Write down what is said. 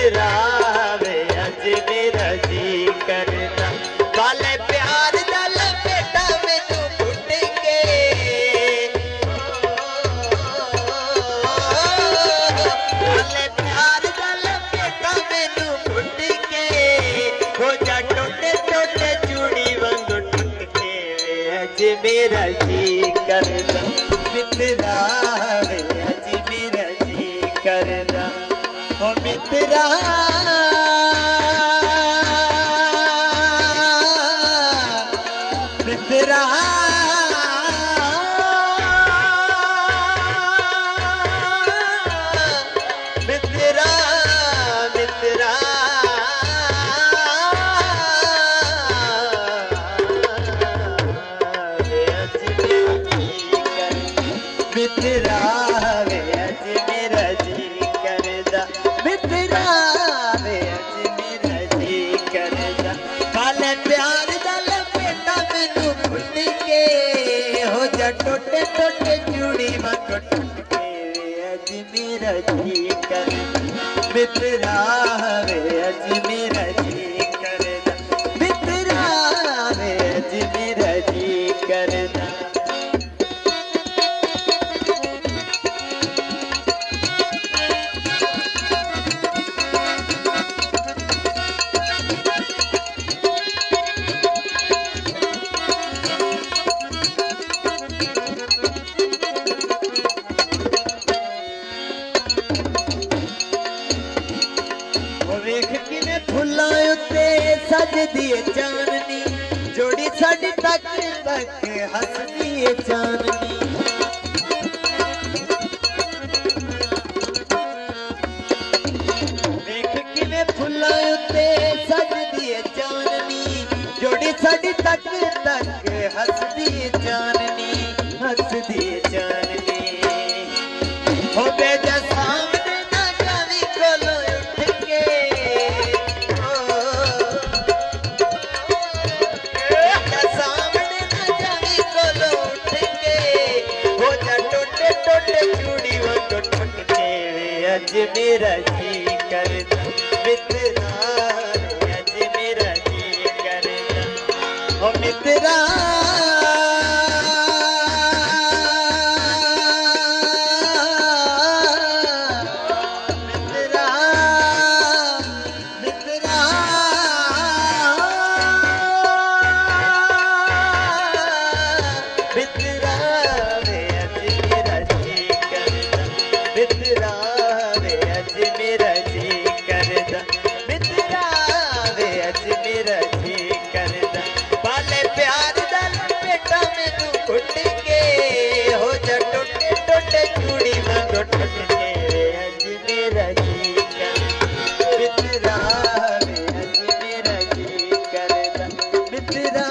मित्रा वे अज मेरा जी करदा वाले प्यार दा लपेटा मैनू फुट के वाले प्यार दा लपेटा मैनू फुट के हो जा टोटे टोटे चूड़ी वांग टुट के वे अज मेरा जी करदा मित्रा वे अज मेरा जी करदा ओ मित्रा मित्रा मित्रा मित्रा वे अज मित्रा वे अज मेरा जी करदा मित्रा वे अज मेरा जी करदा वाले प्यार दा लपेटा मैनू फुट के हो जा टोटे टोटे चूड़ी वांग टुट के वे अज मेरा जी करदा मित्रा वे अज मेरा जी करदा मित्रा वे अज मेरा जी करदा वेख किने फुल्लां उत्ते सजदी है चांदनी जोड़ी साडी तक तक हसदी है चांदनी वेख किने फुल्लां उत्ते सजदी है चांदनी जोड़ी साडी तक तक हसदी है चांदनी हसदी है चांदनी हो बेजा सामने ना जावी कोलो उठ के सामने ना जावी कोलो उठ के हो जा टोटे टोटे चूड़ी वांग टुट के वे अज मेरा जी करदा मित्रा वे अज मेरा जी करदा ओ मित्रा मित्रा वे अज मेरा जी करदा मित्रा वे अज मेरा जी करदा मित्रा वे अज मेरा जी करदा वाले प्यार दा लपेटा मैनू फुट के हो जा टोटे टोटे चूड़ी वांग टुट के वे अज मेरा जी करदा मित्रा वे अज मेरा जी करदा मित्रा